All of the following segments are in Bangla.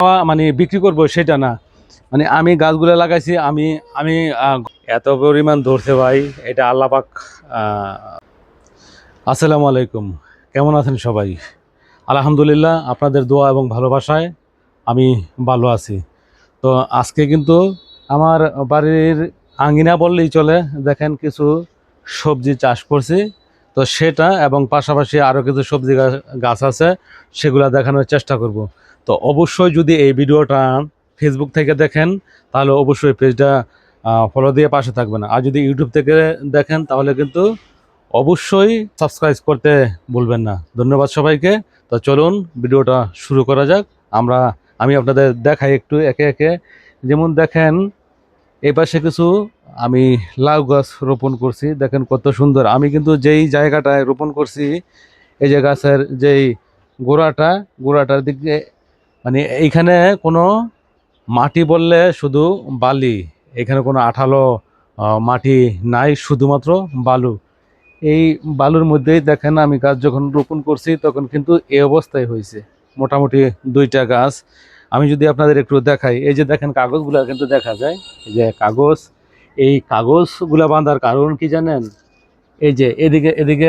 মানে বিক্রি করব সেটা না, মানে আমি গাছগুলো লাগাইছি, আমি আমি এত পরিমাণ ধরছে ভাই, এটা আল্লাহ পাক। আসসালামু আলাইকুম, কেমন আছেন সবাই? আলহামদুলিল্লাহ, আপনাদের দোয়া এবং ভালোবাসায় আমি ভালো আছি। তো আজকে কিন্তু আমার বাড়ির আঙ্গিনা বললেই চলে, দেখেন কিছু সবজি চাষ করছি। তো সেটা এবং পাশাপাশি আরও কিছু সবজি গাছ আছে, সেগুলো দেখানোর চেষ্টা করব। তো অবশ্যই যদি এই ভিডিওটা ফেসবুক থেকে দেখেন তাহলে অবশ্যই পেজটা ফলো দিয়ে পাশে থাকবেন, আর যদি ইউটিউব থেকে দেখেন তাহলে কিন্তু অবশ্যই সাবস্ক্রাইব করতে ভুলবেন না। ধন্যবাদ সবাইকে। তো চলুন ভিডিওটা শুরু করা যাক। আমি আপনাদের দেখাই একটু একে একে। যেমন দেখেন এই পাশে কিছু আমি লাউ গাছ রোপণ করছি, দেখেন কত সুন্দর। আমি কিন্তু যেই জায়গাটায় রোপণ করছি, এই যে গাছের যেই গোড়াটার দিকে, মানে এইখানে কোনো মাটি বললে শুধু বালি, এখানে কোনো আঠালো মাটি নাই, শুধুমাত্র বালু। এই বালুর মধ্যেই দেখেন আমি গাছ যখন রোপণ করছি তখন কিন্তু এই অবস্থায় হয়েছে, মোটামুটি 2টা গাছ। আমি যদি আপনাদের একটু দেখাই, এই যে দেখেন কাগজগুলো কিন্তু দেখা যায়, এই যে কাগজ, এই কাগজগুলো বাঁধার কারণ কি জানেন? এই যে এদিকে এদিকে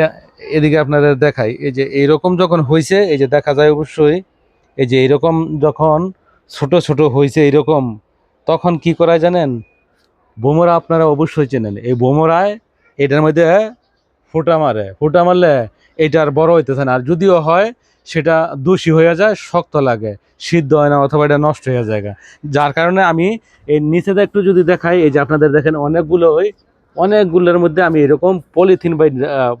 এদিকে আপনাদের দেখাই, এই যে এইরকম যখন হয়েছে, এই যে দেখা যায় অবশ্যই, এই যে এইরকম যখন ছোট ছোট হয়েছে এইরকম, তখন কি করা জানেন? বোমরা আপনারা অবশ্যই চেনেন, এই বোমরায় এটার মধ্যে ফুটা মারলে এটা আর বড় হইতেছে না, আর যদিও হয় সেটা দোষী হয়ে যায়, শক্ত লাগে, সিদ্ধ হয় না, অথবা এটা নষ্ট হয়ে যায়। যার কারণে আমি এই নিচেতে একটু যদি দেখাই, এই যে আপনাদের দেখেন অনেকগুলোর মধ্যে আমি এরকম পলিথিন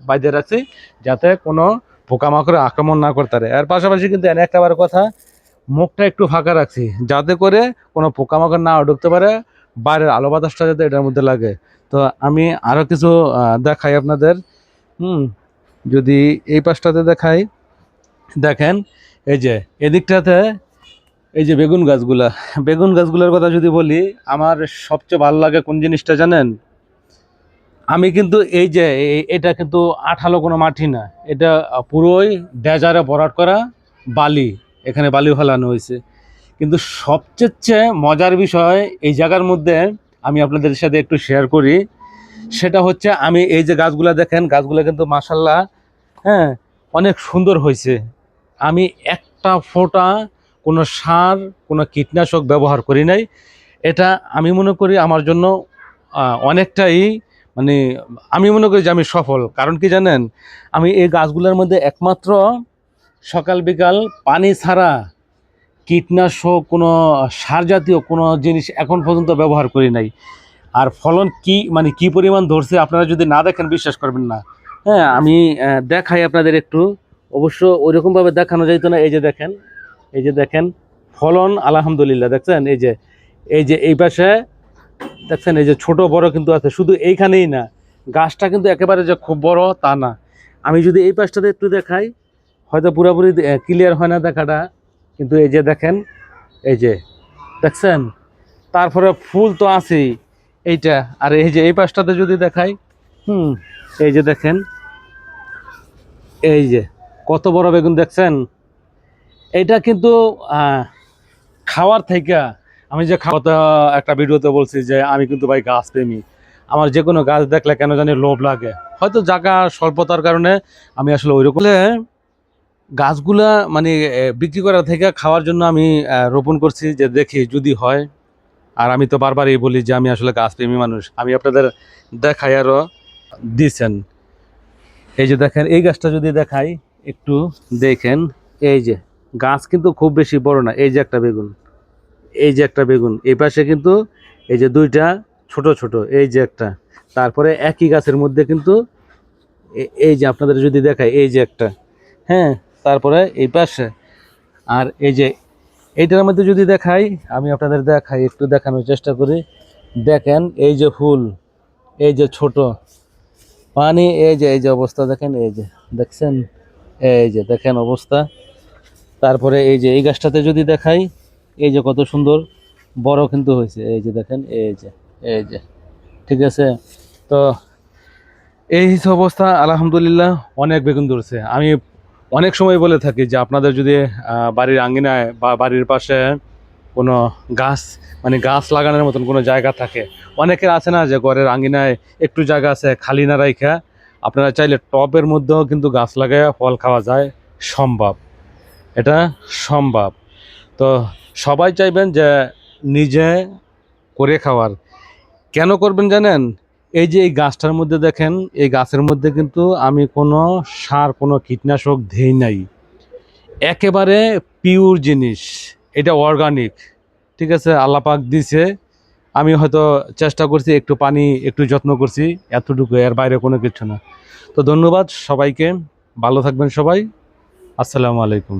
বাইরে রাখছি, যাতে কোনো পোকামাকড় আক্রমণ না করতে পারে। এর পাশাপাশি কিন্তু এনে একটা কথা, মুখটা একটু ফাঁকা রাখছি, যাতে করে কোনো পোকামাকড় না ঢুকতে পারে, বাইরের আলো বাতাসটা যাতে এটার মধ্যে লাগে। তো আমি আরও কিছু দেখাই আপনাদের। যদি এই পাশটাতে দেখাই, দেখেন এই যে এদিকটাতে, এই যে বেগুন গাছগুলোর কথা যদি বলি, আমার সবচেয়ে ভালো লাগে কোন জিনিসটা জানেন? আমি কিন্তু এই যে এটা কিন্তু আঠালো কোনো মাটি না, এটা পুরোই ডেজারে ভরাট করা বালি, এখানে বালি ফেলানো হয়েছে। কিন্তু সবচেয়ে মজার বিষয় এই জায়গার মধ্যে আমি আপনাদের সাথে একটু শেয়ার করি, সেটা হচ্ছে আমি এই যে গাছগুলা দেখেন, গাছগুলো কিন্তু মাশাল্লাহ, হ্যাঁ, অনেক সুন্দর হয়েছে। আমি একটা ফোঁটা কোনো সার, কোনো কীটনাশক ব্যবহার করি নাই। এটা আমি মনে করি আমার জন্য অনেকটাই, মানে আমি মনে করি যে আমি সফল। কারণ কি জানেন? আমি এই গাছগুলোর মধ্যে একমাত্র সকাল বিকাল পানি ছাড়া কীটনাশক, কোনো সার জাতীয় কোনো জিনিস এখন পর্যন্ত ব্যবহার করি নাই। আর ফলন কি পরিমাণ ধরছে, আপনারা যদি না দেখেন বিশ্বাস করবেন না। হ্যাঁ, আমি দেখাই আপনাদের একটু। অবশ্য ওইরকমভাবে দেখানো যাইতো না। এই যে দেখেন ফলন আলহামদুলিল্লাহ, দেখছেন? এই যে এই পাশে দেখছেন, এই যে ছোট বড় কিন্তু আছে, শুধু এইখানেই না, গাছটা কিন্তু একেবারে যে খুব বড় তা না। আমি যদি এই পাশটাতে একটু দেখাই, হয়তো পুরোপুরি ক্লিয়ার হয় না দেখাটা, কিন্তু এই যে দেখেন, এই যে দেখছেন, তারপরে ফুল তো আছেই এইটা। আর এই যে এই পাশটাতে যদি দেখাই, এই যে দেখেন, এই যে কত বড় বেগুন দেখছেন? এটা কিন্তু খাওয়ার থেকে, আমি যে খাওয়াটা একটা ভিডিওতে বলছি যে আমি কিন্তু ভাই গাছ প্রেমী, আমার যে কোনো গাছ দেখলে কেন জানি লোভ লাগে। হয়তো জায়গা স্বল্পতার কারণে আমি আসলে ওইরকম গাছগুলা, মানে বিক্রি করার থেকে খাওয়ার জন্য আমি রোপণ করছি, যে দেখি যদি হয়। আর আমি তো বারবারই বলি যে আমি আসলে গাছপ্রেমী মানুষ। আমি আপনাদের দেখাই আরও, দিছেন এই যে দেখেন, এই গাছটা যদি দেখাই একটু, দেখেন এই যে গাছ কিন্তু খুব বেশি বড় না। এই যে একটা বেগুন, এই পাশে কিন্তু এই যে 2টা ছোট ছোট, এই যে একটা, তারপরে একই গাছের মধ্যে কিন্তু এই যে আপনাদের যদি দেখাই, এই যে একটা, হ্যাঁ, তারপরে এই পাশে, আর এই যে এইটার মধ্যে যদি দেখাই, আমি আপনাদের দেখাই, একটু দেখানোর চেষ্টা করি। দেখেন এই যে ফুল, এই যে ছোট পানি, এই যে অবস্থা দেখেন, এই যে দেখছেন, এই যে দেখেন অবস্থা। তারপরে এই যে এই গাছটাতে যদি দেখাই, এই যে কত সুন্দর বড় কিন্তু হয়েছে, এই যে দেখেন, এই যে ঠিক আছে। তো এই অবস্থা, আলহামদুলিল্লাহ অনেক বেগুন ধরছে। আমি অনেক সময় বলে থাকি যে আপনাদের যদি বাড়ির আঙ্গিনায় বা বাড়ির পাশে কোনো গাছ মানে গাছ লাগানোর মতন কোনো জায়গা থাকে। অনেকের আছে না যে ঘরের আঙ্গিনায় একটু জায়গা আছে খালি না রাইখা, আপনারা চাইলে টবের মধ্যেও কিন্তু গাছ লাগায় ফল খাওয়া যায়, সম্ভব, এটা সম্ভব। তো সবাই চাইবেন যে নিজে করে খাওয়ার। কেন করবেন জানেন? এই যে এই গাছটার মধ্যে দেখেন, এই গাছের মধ্যে কিন্তু আমি কোনো সার, কোনো কীটনাশক দেই নাই, একেবারে পিওর জিনিস, এটা অর্গানিক। ঠিক আছে, আল্লাহ পাক দিছে, আমি হয়তো চেষ্টা করছি, একটু পানি একটু যত্ন করছি, এতটুকু, এর বাইরে কোনো কিছু না। তো ধন্যবাদ সবাইকে, ভালো থাকবেন সবাই, আসসালামু আলাইকুম।